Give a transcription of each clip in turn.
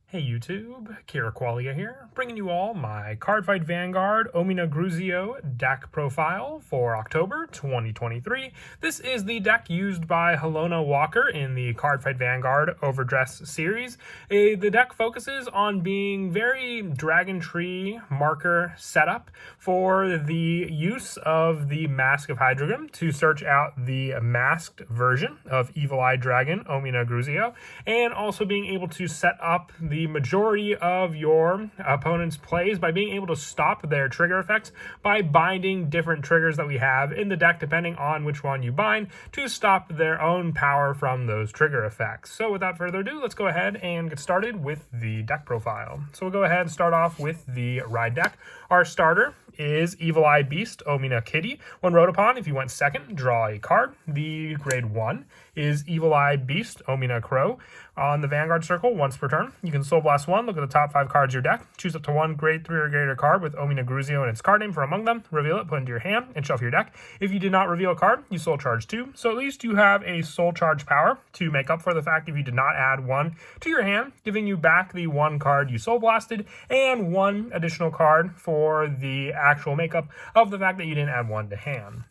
Hey YouTube, Kira Qualia here, bringing you all my Cardfight Vanguard Ominagruzio deck profile for October 2023. This is the deck used by Helona Walker in the Cardfight Vanguard Overdress series. The deck focuses on being very Dragon Tree marker setup for the use of the Mask of Hydreigon to search out the masked version of Evil Eye Dragon Ominagruzio, and also being able to set up the majority of your opponent's plays by being able to stop their trigger effects by binding different triggers that we have in the deck depending on which one you bind to stop their own power from those trigger effects. So without further ado, let's go ahead and get started with the deck profile. So we'll go ahead and start off with the ride deck. Our starter is Evil Eye Beast Omina Kitty. When rode upon, if you went second, draw a card. The grade 1 is Evil Eye Beast Omina Crow. On the Vanguard circle, once per turn, you can Soul Blast 1, look at the top 5 cards of your deck, choose up to one grade 3 or greater card with Ominagruzio and its card name from among them, reveal it, put it into your hand, and shuffle your deck. If you did not reveal a card, you Soul Charge 2, so at least you have a Soul Charge power to make up for the fact if you did not add 1 to your hand, giving you back the 1 card you Soul Blasted, and 1 additional card for the actual makeup of the fact that you didn't add 1 to hand.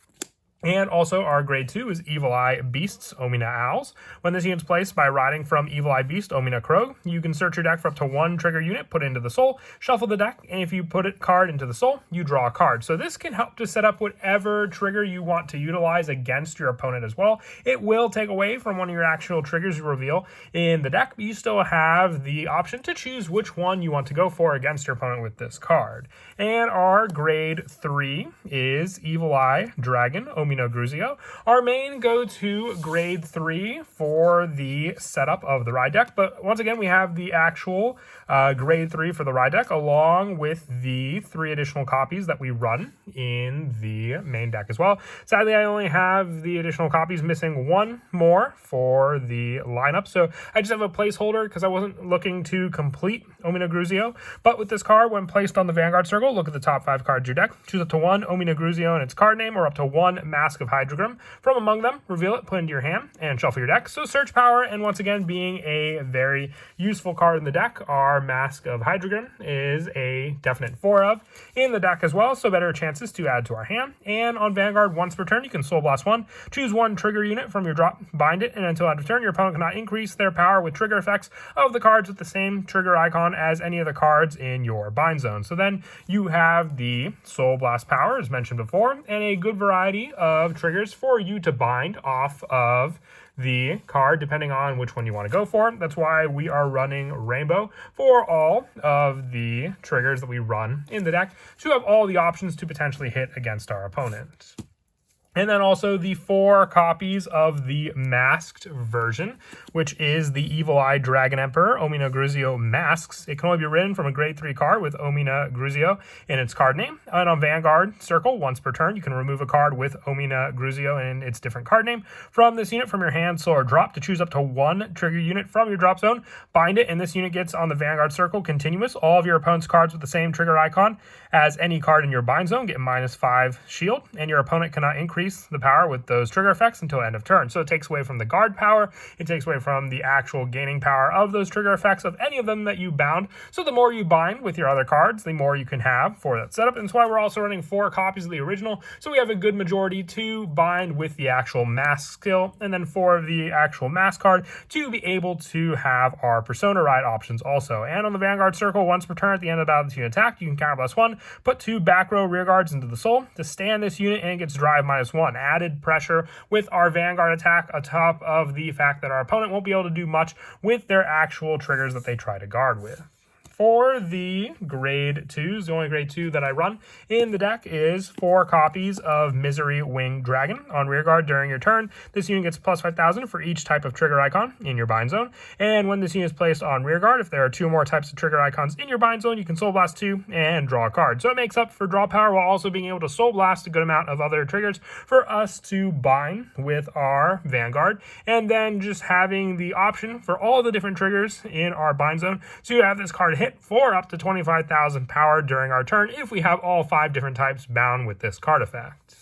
And also our grade 2 is Evil Eye Beasts Omina Owls. When this unit's placed by riding from Evil Eye Beast Omina Crow, you can search your deck for up to 1 trigger unit, put it into the soul, shuffle the deck, and if you put a card into the soul, you draw a card. So this can help to set up whatever trigger you want to utilize against your opponent as well. It will take away from one of your actual triggers you reveal in the deck, but you still have the option to choose which one you want to go for against your opponent with this card. And our grade 3 is Evil Eye Dragon Ominagruzio. Our main go-to grade 3 for the setup of the ride deck, but once again we have the actual grade 3 for the ride deck along with the 3 additional copies that we run in the main deck as well. Sadly, I only have the additional copies, missing 1 more for the lineup, so I just have a placeholder because I wasn't looking to complete Ominagruzio. But with this card, when placed on the Vanguard circle, look at the top 5 cards of your deck, choose up to 1 Ominagruzio and its card name, or up to 1 Mask of Hydreigon from among them, reveal it, put it into your hand, and shuffle your deck. So search power, and once again being a very useful card in the deck, our Mask of Hydreigon is a definite 4 of in the deck as well, so better chances to add to our hand. And on Vanguard, once per turn, you can Soul Blast 1, choose 1 trigger unit from your drop, bind it, and until end of turn, your opponent cannot increase their power with trigger effects of the cards with the same trigger icon as any of the cards in your bind zone. So then you have the Soul Blast power, as mentioned before, and a good variety of triggers for you to bind off of the card depending on which one you want to go for. That's why we are running Rainbow for all of the triggers that we run in the deck to have all the options to potentially hit against our opponent. And then also the 4 copies of the masked version, which is the Evil Eye Dragon Emperor Ominagruzio Masks. It can only be written from a grade 3 card with Ominagruzio in its card name. And on Vanguard circle, once per turn, you can remove a card with Ominagruzio in its different card name from this unit from your hand, soul, or drop to choose up to 1 trigger unit from your drop zone. Bind it, and this unit gets on the Vanguard circle continuous. All of your opponent's cards with the same trigger icon as any card in your bind zone get -5 shield, and your opponent cannot increase the power with those trigger effects until end of turn. So it takes away from the guard power, it takes away from the actual gaining power of those trigger effects of any of them that you bound. So the more you bind with your other cards, the more you can have for that setup. And that's why we're also running 4 copies of the original, so we have a good majority to bind with the actual mask skill, and then 4 of the actual mask card to be able to have our Persona Ride options also. And on the Vanguard circle, once per turn at the end of the battle this unit attack, you can counter blast 1, put 2 back row rear guards into the soul to stand this unit, and it gets drive -1. Added pressure with our Vanguard attack on top of the fact that our opponent won't be able to do much with their actual triggers that they try to guard with. For the grade 2s, the only grade 2 that I run in the deck is 4 copies of Misery Wing Dragon. On rearguard during your turn, this unit gets +5,000 for each type of trigger icon in your bind zone. And when this unit is placed on rearguard, if there are 2 more types of trigger icons in your bind zone, you can Soul Blast 2 and draw a card. So it makes up for draw power while also being able to Soul Blast a good amount of other triggers for us to bind with our Vanguard. And then just having the option for all the different triggers in our bind zone to have this card hit for up to 25,000 power during our turn if we have all 5 different types bound with this card effect.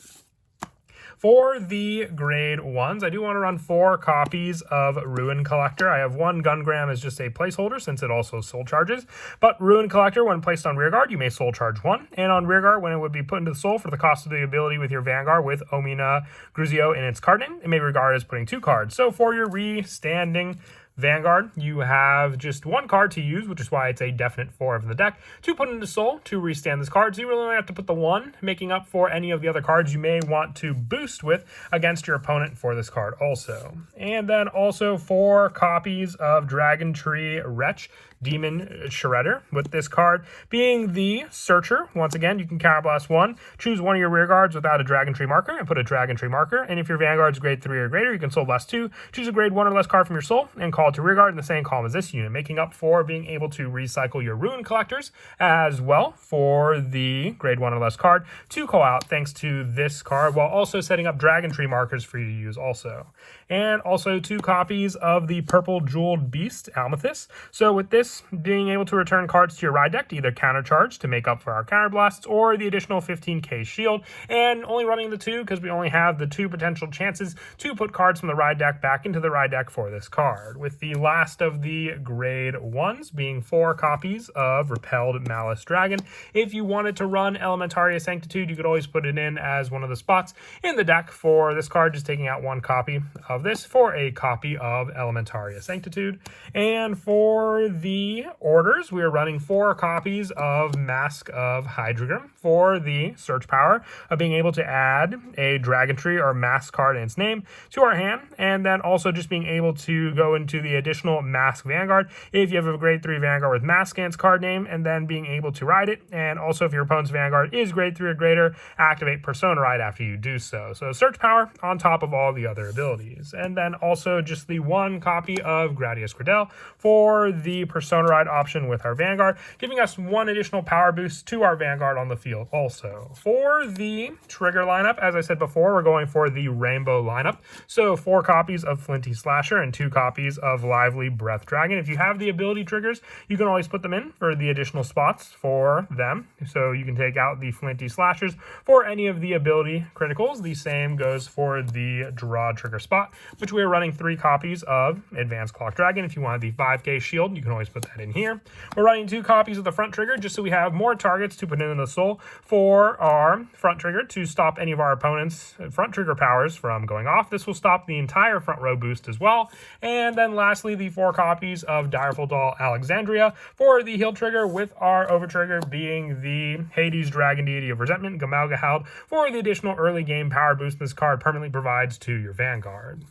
For the grade 1s, I do want to run 4 copies of Ruin Collector. I have 1 Gungram as just a placeholder since it also soul charges. But Ruin Collector, when placed on rearguard, you may soul charge 1. And on rearguard, when it would be put into the soul for the cost of the ability with your Vanguard with Ominagruzio in its card name, it may be regarded as putting 2 cards. So for your re-standing Vanguard, you have just 1 card to use, which is why it's a definite 4 of the deck, to put into soul to restand this card. So you really only have to put the 1, making up for any of the other cards you may want to boost with against your opponent for this card also. And then also 4 copies of Dragon Tree Wretch Demon Shredder, with this card being the Searcher. Once again, you can counterblast 1, choose one of your rear guards without a Dragon Tree marker, and put a Dragon Tree marker. And if your Vanguard's grade 3 or greater, you can soul blast 2, choose a grade 1 or less card from your soul, and call it to rearguard in the same column as this unit, making up for being able to recycle your Ruin Collectors as well for the grade 1 or less card to call out thanks to this card, while also setting up Dragon Tree markers for you to use also. And also 2 copies of the Purple Jeweled Beast Amethyst. So with this, being able to return cards to your ride deck to either countercharge to make up for our counterblasts or the additional 15k shield, and only running the 2 because we only have the 2 potential chances to put cards from the ride deck back into the ride deck for this card, with the last of the grade 1s being 4 copies of Repelled Malice Dragon. If you wanted to run Elementaria Sanctitude, you could always put it in as one of the spots in the deck for this card, just taking out 1 copy of this for a copy of Elementaria Sanctitude. And for the orders, we are running 4 copies of Mask of Hydreigon for the search power of being able to add a Dragon Tree or Mask card in its name to our hand, and then also just being able to go into the additional Mask Vanguard if you have a grade 3 Vanguard with Mask in its card name, and then being able to ride it. And also if your opponent's Vanguard is grade 3 or greater, activate Persona Ride after you do so. So search power on top of all the other abilities. And then also just the 1 copy of Gradius Cradell for the Persona Ride option with our Vanguard, giving us 1 additional power boost to our Vanguard on the field also. For the trigger lineup, as I said before, we're going for the Rainbow lineup. So 4 copies of Flinty Slasher and 2 copies of Lively Breath Dragon. If you have the ability triggers, you can always put them in for the additional spots for them. So you can take out the Flinty Slashers for any of the ability criticals. The same goes for the draw trigger spot, which we are running 3 copies of Advanced Clock Dragon. If you want the 5k shield, you can always put that in here. We're running 2 copies of the front trigger just so we have more targets to put in the soul for our front trigger to stop any of our opponent's front trigger powers from going off. This will stop the entire front row boost as well. And then lastly, the 4 copies of Direful Doll Alexandria for the heal trigger, with our over trigger being the Hades Dragon Deity of Resentment, Gamalgahald, for the additional early game power boost this card permanently provides to your Vanguard.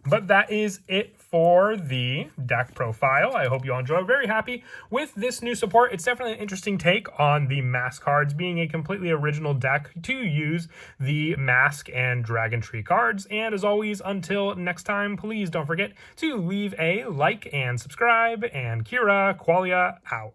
But that is it for the deck profile. I hope you all enjoy. Very happy with this new support. It's definitely an interesting take on the Mask cards, being a completely original deck to use the Mask and Dragon Tree cards. And as always, until next time, please don't forget to leave a like and subscribe. And Kira Qualia out.